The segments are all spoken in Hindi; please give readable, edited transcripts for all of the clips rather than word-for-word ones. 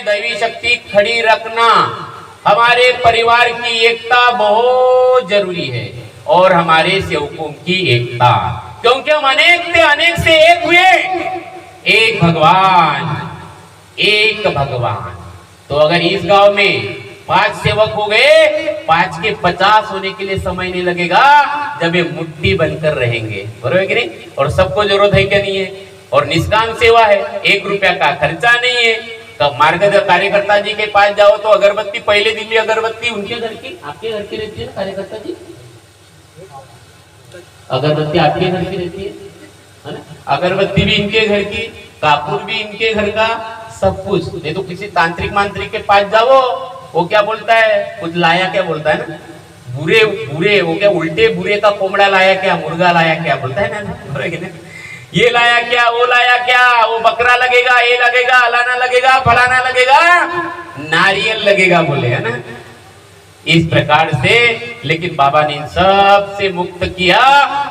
दैवी शक्ति खड़ी रखना, हमारे परिवार की एकता बहुत जरूरी है और हमारे सेवकों की एकता, क्योंकि हम अनेक से एक हुए, एक भगवान। तो अगर इस गांव में 5 सेवक हो गए, 5 के 50 होने के लिए समय नहीं लगेगा जब ये मुट्ठी बनकर रहेंगे, बरोबर है कि नहीं? और सबको जरूरत है क्या नहीं है? और निष्काम सेवा है, 1 रुपया का खर्चा नहीं है। तो मार्ग कार्यकर्ता जी के पास जाओ तो अगरबत्ती, पहले दिन भी अगरबत्ती उनके घर की, आपके घर की रहती है ना कार्यकर्ता जी? अगरबत्ती आपके घर की रहती है ना? अगरबत्ती भी इनके घर की, कापूर भी इनके घर का, सब कुछ। नहीं तो किसी तांत्रिक मांत्रिक के पास जाओ, वो क्या बोलता है, कुछ लाया क्या बोलता है ना, बुरे वो क्या उल्टे बुरे का कोमड़ा लाया क्या, मुर्गा लाया क्या बोलता है ना, ये लाया क्या, वो लाया क्या, वो बकरा लगेगा, ये लगेगा, अलाना लगेगा, फलाना लगेगा, नारियल लगेगा बोलेगा ना, इस प्रकार से। लेकिन बाबा ने इन सब से मुक्त किया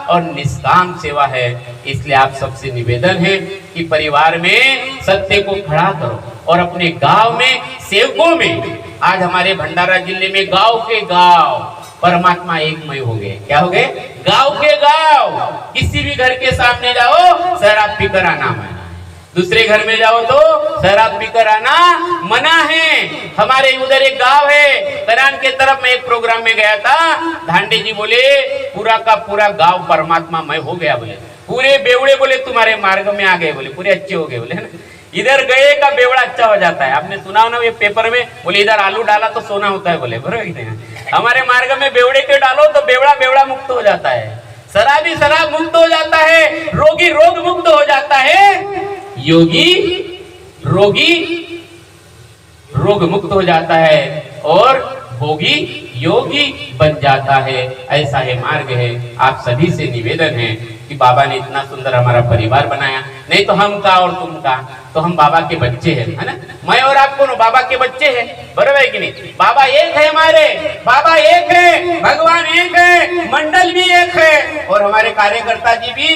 और निष्काम सेवा है। इसलिए आप सबसे निवेदन है कि परिवार में सत्य को खड़ा करो और अपने गांव में सेवकों में, आज हमारे भंडारा जिले में गांव के गांव परमात्मा एकमय हो गए। क्या हो गए? गांव के गांव। किसी भी घर के सामने जाओ, शराब पीकर आना मना है, दूसरे घर में जाओ तो शराब पीकर आना मना है। हमारे उधर एक गांव है करान के तरफ, में एक प्रोग्राम में गया था, धांडे जी बोले पूरा का पूरा गांव परमात्मामय हो गया बोले, पूरे बेवड़े बोले तुम्हारे मार्ग में आ गए बोले, पूरे अच्छे हो गए बोले, है ना? इधर गए का बेवड़ा अच्छा हो जाता है। आपने सुना हो ना ये पेपर में, बोले इधर आलू डाला तो सोना होता है बोले, बरोबर? हमारे मार्ग में बेवड़े के डालो तो बेवड़ा मुक्त हो जाता है, शराबी शराब मुक्त हो जाता है, रोगी रोग मुक्त हो जाता है, योगी रोगी रोग मुक्त हो जाता है और भोगी योगी बन जाता है। ऐसा है मार्ग है। आप सभी से निवेदन है कि बाबा ने इतना सुंदर हमारा परिवार बनाया, नहीं तो हम का और तुम का, तो हम बाबा के बच्चे हैं, है ना? मैं और आप कौन? बाबा के बच्चे हैं, बराबर है कि नहीं? बाबा एक है हमारे, बाबा एक है, भगवान एक है, मंडल भी एक है और हमारे कार्यकर्ता जी भी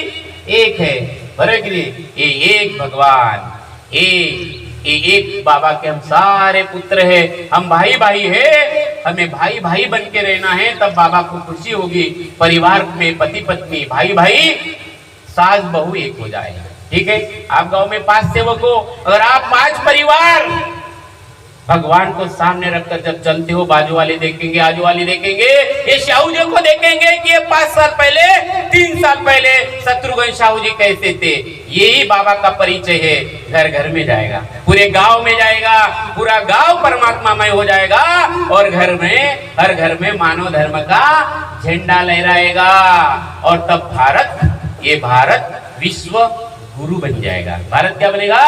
एक है, बराबर कि नहीं? ये एक भगवान, एक बाबा के हम सारे पुत्र हैं, हम भाई भाई है, हमें भाई भाई बन के रहना है, तब बाबा को खुशी होगी। परिवार में पति पत्नी भाई भाई सास बहू एक हो जाएगा, ठीक है? आप गांव में 5 सेवक हो, अगर आप 5 परिवार भगवान को सामने रखकर जब चलते हो, बाजू वाले देखेंगे, आजू वाले देखेंगे, ये शाहू जी को देखेंगे कि ये 5 साल पहले 3 साल पहले शत्रुघ्न शाहू जी कैसे थे। यही बाबा का परिचय है। घर घर में जाएगा, पूरे गांव में जाएगा, पूरा गांव परमात्मामय हो जाएगा और हर घर में मानव धर्म का झंडा लहराएगा और तब भारत विश्व गुरु बन जाएगा। भारत क्या बनेगा?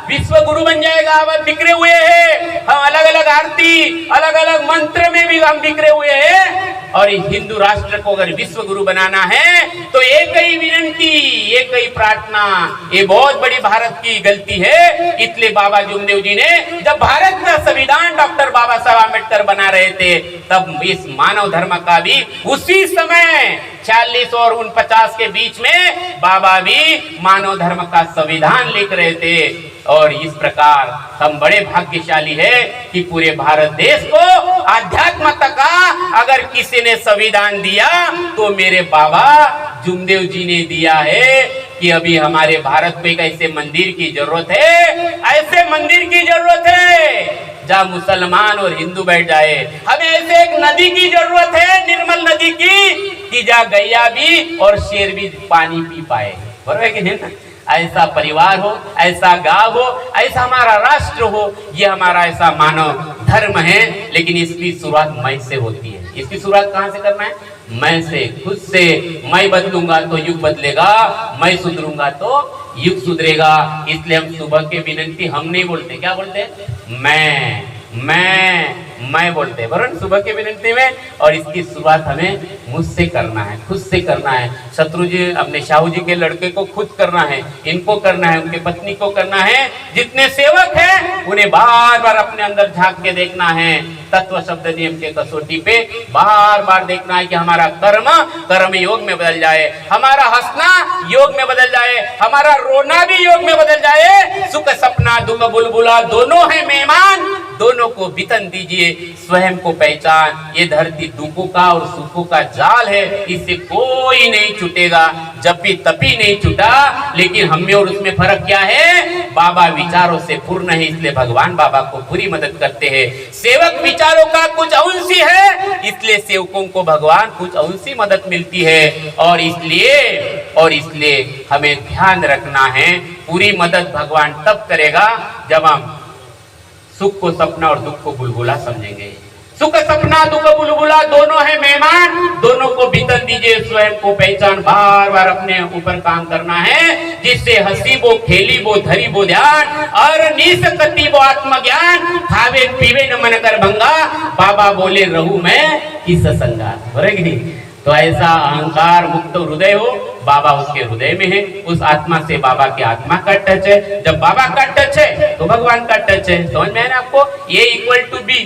विश्व गुरु बन जाएगा। हम बिखरे हुए हैं, हम अलग अलग आरती, अलग अलग मंत्र में भी हम बिखरे हुए हैं और हिंदू राष्ट्र को अगर विश्व गुरु बनाना है तो एक ही विनंती, एक ही प्रार्थना। ये बहुत बड़ी भारत की गलती है। इसलिए बाबा जुमदेव जी ने जब भारत का संविधान डॉक्टर बाबा साहब आम्बेडकर बना रहे थे, तब इस मानव धर्म का भी उसी समय 46 और 49 के बीच में बाबा भी मानव धर्म का संविधान लिख रहे थे। और इस प्रकार हम बड़े भाग्यशाली है कि पूरे भारत देश को आध्यात्मता का अगर किसी ने संविधान दिया तो मेरे बाबा जुमदेव जी ने दिया है कि अभी हमारे भारत में एक ऐसे मंदिर की जरूरत है, ऐसे मंदिर की जरूरत है जहाँ मुसलमान और हिंदू बैठ जाए। हमें ऐसे एक नदी की जरूरत है, निर्मल नदी की, कि जहाँ गैया भी और शेर भी पानी पी पाए, बराबर है कि नहीं? ऐसा परिवार हो, ऐसा गांव हो, ऐसा हमारा राष्ट्र हो, ये हमारा ऐसा मानव धर्म है। लेकिन इसकी शुरुआत मैं से होती है। इसकी शुरुआत कहाँ से करना है? मैं से, खुद से। मैं बदलूंगा तो युग बदलेगा, मैं सुधरूंगा तो युग सुधरेगा। इसलिए हम सुबह के विनंती हम नहीं बोलते, क्या बोलते? मैं बोलते, बराबर? सुबह के विनंती में। और इसकी शुरुआत हमें मुझसे करना है, खुद से करना है। शत्रु जी अपने शाहू जी के लड़के को खुद करना है, इनको करना है, उनके पत्नी को करना है। जितने सेवक हैं उन्हें बार बार अपने अंदर झांक के देखना है। तत्व शब्द नियम के कसौटी पे बार बार देखना है कि हमारा कर्म योग में बदल जाए, हमारा हंसना योग में बदल जाए, हमारा रोना भी योग में बदल जाए। सुख सपना दुख बुलबुला दोनों है मेहमान, दोनों को बीतन दीजिए, स्वयं को पहचान। ये धरती दुखों का और सुखों का जाल है, इससे कोई नहीं छूटेगा। जपी तपी नहीं छूटा, लेकिन हम में और उसमें फर्क क्या है? बाबा विचारों से पूर्ण है, इसलिए भगवान बाबा को पूरी मदद करते हैं। सेवक विचारों का कुछ अंशी है, इसलिए सेवकों को भगवान कुछ अंशी मदद मिलती है। और इसलिए हमें ध्यान रखना है, पूरी मदद भगवान तब करेगा जब हम सुख को सपना और दुख को बुलबुला समझेंगे। सुख सपना दुख बुलबुला दोनों है मेहमान, दोनों को बीतन दीजिए, स्वयं को पहचान। बार बार अपने ऊपर काम करना है, जिससे हंसी वो खेली वो धरी वो ध्यान, और निसकती वो आत्मज्ञान, खावे पीवे न मन कर भंगा, बाबा बोले रहूं मैं किस संगा। बोलेगी तो ऐसा अहंकार मुक्त हृदय हो, बाबा उसके हृदय में है, उस आत्मा से बाबा के आत्मा का टच है। जब बाबा का टच है तो भगवान का टच है। समझ में है ना आपको? ए इक्वल टू बी,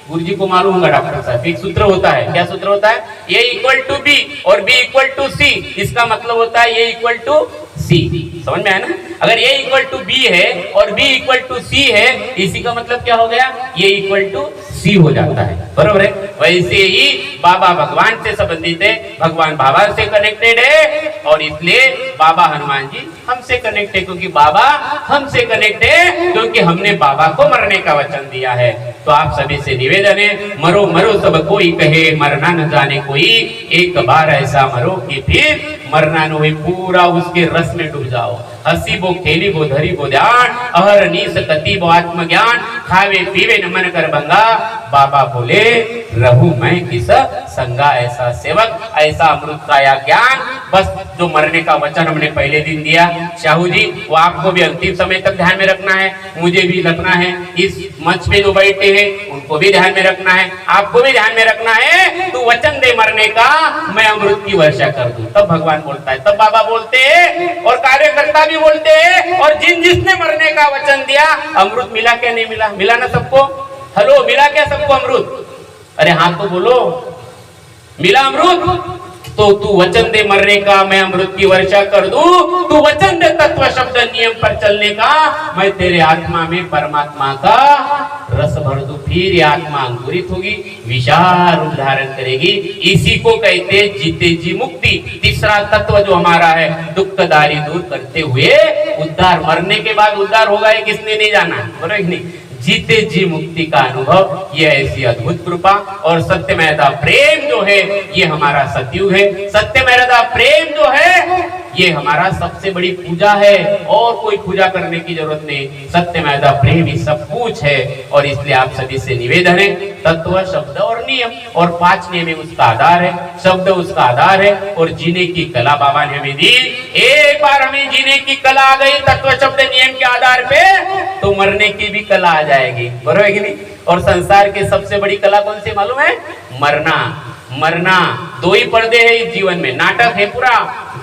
गुरु जी को मालूम होगा डॉक्टर साहब, एक सूत्र होता है। क्या सूत्र होता है? ए इक्वल टू बी और बी इक्वल टू सी, इसका मतलब होता है ए इक्वल टू सी। समझ में है ना? अगर ए इक्वल टू बी है और बी इक्वल टू सी है, इसी का मतलब क्या हो गया? ए इक्वल टू सी हो जाता है। बरोबर है? वैसे ही बाबा भगवान से संबंधित है, भगवान बाबा से कनेक्टेड है, और इसलिए बाबा हनुमान जी हमसे कनेक्ट है, क्योंकि बाबा हमसे कनेक्ट है, क्योंकि हमने बाबा को मरने का वचन दिया है। तो आप सभी से निवेदन है, मरो मरो सब कोई कहे, मरना न जाने कोई, एक बार ऐसा मरो कि फिर मरना न हो। पूरा उसके रस में डूब जाओ। हंसी वो खेली वो धरी वो ध्यान, अहरनिश कति वो आत्मज्ञान, खावे पीवे न मन कर भंगा, बाबा बोले रहूं मैं किस संगा। ऐसा सेवक, ऐसा अमृत का या ज्ञान, बस जो मरने का वचन हमने पहले दिन दिया शाहू जी, वो आपको भी अंतिम समय तक ध्यान में रखना है, मुझे भी रखना है, इस मंच पे जो बैठे हैं उनको भी ध्यान में रखना है, आपको भी ध्यान में रखना है। तू वचन दे मरने का, मैं अमृत की वर्षा कर दूं। तब भगवान बोलता है, तब बाबा बोलते हैं और कार्यकर्ता भी बोलते हैं, और जिसने मरने का वचन दिया, अमृत मिला क्या? नहीं मिला? मिला ना सबको? हेलो, मिला क्या सबको अमृत? अरे हाँ तो बोलो, मिला अमृत? तो तू वचन दे मरने का, मैं अमृत की वर्षा कर दूं। तू वचन दे तत्व शब्द नियम पर चलने का, मैं तेरे आत्मा में परमात्मा का रस भर दूं। फिर ये आत्मा अंकुरित होगी, विशाल रूप धारण करेगी। इसी को कहते जीते जी मुक्ति। तीसरा तत्व जो हमारा है, दुखदारी दूर करते हुए उद्धार। मरने के बाद उद्धार होगा, ये किसने नहीं जाना? बोलो नहीं? जीते जी मुक्ति का अनुभव, ये ऐसी अद्भुत कृपा। और सत्यमेव प्रेम जो है, ये हमारा सतयुग है। सत्यमेव प्रेम जो है, ये हमारा सबसे बड़ी पूजा है, और कोई पूजा करने की जरूरत नहीं। सत्यमेव प्रेम ही सब कुछ है। और इसलिए आप सभी से निवेदन है, तत्व शब्द और नियम, और 5 नियम उसका आधार है, शब्द उसका आधार है, और जीने की कला बाबा ने हमें दी। एक बार हमें जीने की कला आ गई तत्व शब्द नियम के आधार पे, तो मरने की भी कला आ जाएगी। बरोबर है कि नहीं? और संसार की सबसे बड़ी कला कौन सी मालूम है? मरना। मरना। 2 ही पर्दे हैं इस जीवन में, नाटक है पूरा।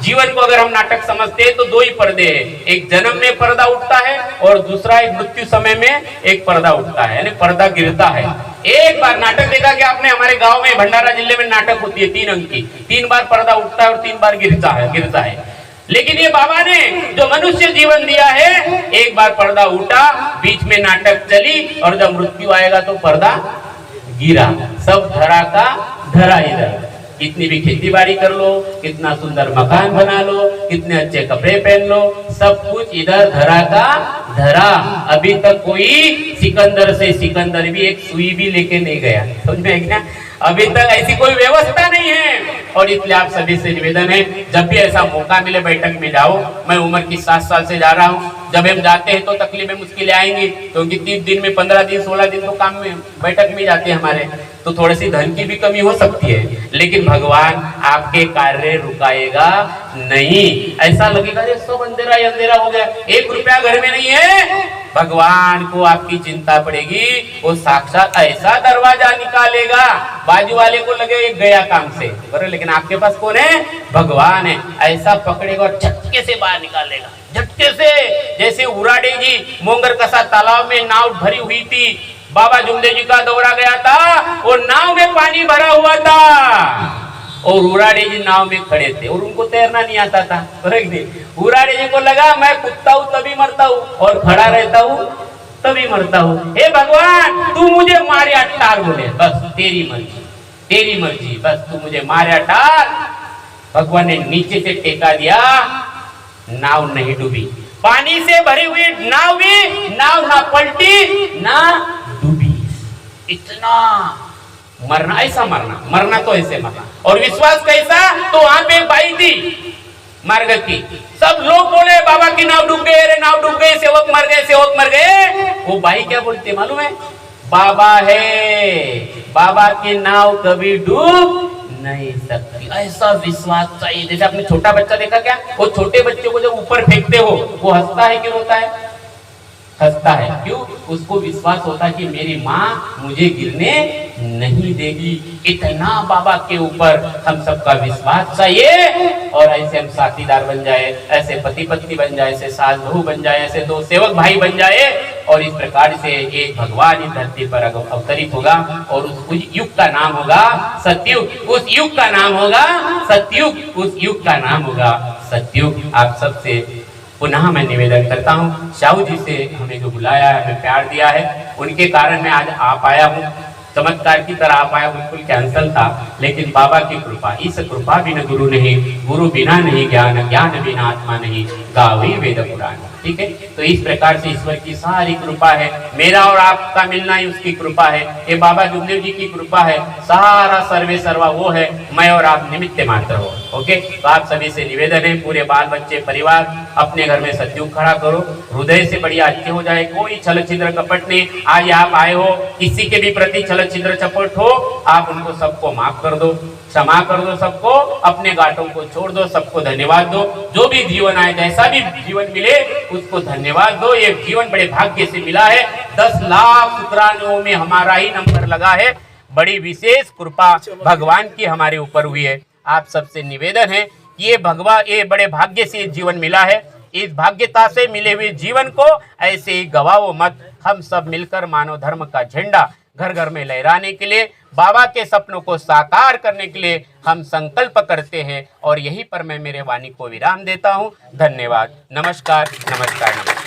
जीवन को अगर हम नाटक समझते हैं तो 2 ही पर्दे हैं, एक जन्म में पर्दा उठता है, और दूसरा एक मृत्यु समय में एक पर्दा उठता है, यानी पर्दा गिरता है। एक बार नाटक देखा कि आपने, हमारे गांव में भंडारा जिले में नाटक होती है 3 अंक की, 3 बार पर्दा उठता है और 3 बार गिरता है। लेकिन ये बाबा ने जो मनुष्य जीवन दिया है, एक बार पर्दा उठा, बीच में नाटक चली, और जब मृत्यु आएगा तो पर्दा गिरा। सब धरा का धरा इधर। कितनी भी खेती बाड़ी कर लो, कितना सुंदर मकान बना लो, कितने अच्छे कपड़े पहन लो, सब कुछ इधर धरा का धरा। अभी तक कोई सिकंदर से सिकंदर भी एक सुई भी लेके नहीं गया। समझ में क्या? अभी तक ऐसी कोई व्यवस्था नहीं है। और इसलिए आप सभी से निवेदन है, जब भी ऐसा मौका मिले बैठक में जाओ। मैं उम्र की 7 साल से जा रहा हूँ। जब हम जाते हैं तो तकलीफें मुश्किलें आएंगी, क्योंकि 30 दिन में 15 दिन 16 दिन तो काम में बैठक में जाते हैं हमारे, तो थोड़ी सी धन की भी कमी हो सकती है। लेकिन भगवान आपके कार्य रुकाएगा नहीं। ऐसा लगेगा ये सब अंधेरा ही अंधेरा हो गया, 1 रुपया घर में नहीं है, भगवान को आपकी चिंता पड़ेगी, वो साक्षात ऐसा दरवाजा निकालेगा, बाजू वाले को लगे ये गया काम से, बराबर, लेकिन आपके पास कौन है? भगवान है। ऐसा पकड़ेगा और झटके से बाहर निकालेगा, झटके से। जैसे उराडे जी मोंगर कसा तालाब में नाव भरी हुई थी, बाबा जुमदे जी का दौरा गया था, वो नाव में पानी भरा हुआ था, और उराडे जी नाव में खड़े थे, और उनको तैरना नहीं आता था। उराडे जी को लगा मैं कूदता हूँ तभी मरता हूँ, और खड़ा रहता हूँ तभी मरता हूँ। हे भगवान तू मुझे मारिया टार बोले, बस तेरी मर्जी, बस तू मुझे मारिया टार। भगवान ने नीचे से टेका दिया, नाव नहीं डूबी। पानी से भरी हुई नाव भी, नाव ना पलटी ना डूबी। इतना मरना, ऐसा मरना तो ऐसे मरना। और विश्वास कैसा, तो वहां पे एक बाई थी मार्ग की, सब लोग बोले बाबा की नाव डूब गई, अरे नाव डूब गई, सेवक मर गए। वो बाई क्या बोलती मालूम है, बाबा है, बाबा की नाव कभी डूब नहीं सकती। ऐसा विश्वास चाहिए। जैसे आपने छोटा बच्चा देखा क्या, वो छोटे बच्चे को जब ऊपर फेंकते हो वो हंसता है कि रोता है? हंसता है। क्यों? उसको विश्वास होता है कि मेरी माँ मुझे गिरने नहीं देगी। इतना बाबा के ऊपर हम सबका विश्वास चाहिए, और ऐसे हम साथीदार बन जाए, ऐसे पति पत्नी बन जाए, ऐसे सास बहू बन जाए, ऐसे दो सेवक भाई बन जाए, और इस प्रकार से एक भगवान इस धरती पर अवतरित होगा, और उस युग का नाम होगा सतयुग। उस युग का नाम होगा सतयुग, उस युग का नाम होगा सतयुग। आप सबसे पुनः मैं निवेदन करता हूँ, शाहू जी से हमें जो बुलाया है, हमें प्यार दिया है, उनके कारण मैं आज आ पाया हूँ। चमत्कार की तरह आ पाया, बिल्कुल कैंसल था, लेकिन बाबा की कृपा। इस कृपा बिना गुरु नहीं, गुरु बिना नहीं ज्ञान, ज्ञान बिना आत्मा नहीं, गावे वेद पुराण। ठीक है, तो इस प्रकार से ईश्वर की सारी कृपा है। मेरा और आपका मिलना ही उसकी कृपा है, ये बाबा जुगदेव जी की कृपा है। सारा सर्वे सर्वा वो है, मैं और आप निमित्त मात्र हो। ओके, तो आप सभी से निवेदन है, पूरे बाल बच्चे परिवार अपने घर में सतयुग खड़ा करो, हृदय से बढ़िया अच्छे हो जाए, कोई छल छिद्र कपट नहीं। आज आप आए हो, किसी के भी प्रति छल छिद्र चपट हो, आप उनको सबको माफ कर दो, क्षमा कर दो सबको, अपने गांठों को छोड़ दो, सबको धन्यवाद दो। जो भी जीवन आए, जैसा भी जीवन मिले उसको धन्यवाद दो। ये जीवन बड़े भाग्य से मिला है। 10 लाख शुक्राणुओं में हमारा ही नंबर लगा है। बड़ी विशेष कृपा भगवान की हमारे ऊपर हुई है। आप सबसे निवेदन है कि ये बड़े भाग्य से जीवन मिला है, इस भाग्यता से मिले हुए जीवन को ऐसे ही गवाओ मत। हम सब मिलकर मानव धर्म का झंडा घर घर में लहराने के लिए, बाबा के सपनों को साकार करने के लिए हम संकल्प करते हैं। और यहीं पर मैं मेरे वाणी को विराम देता हूँ। धन्यवाद। नमस्कार, नमस्कार, नमस्कार।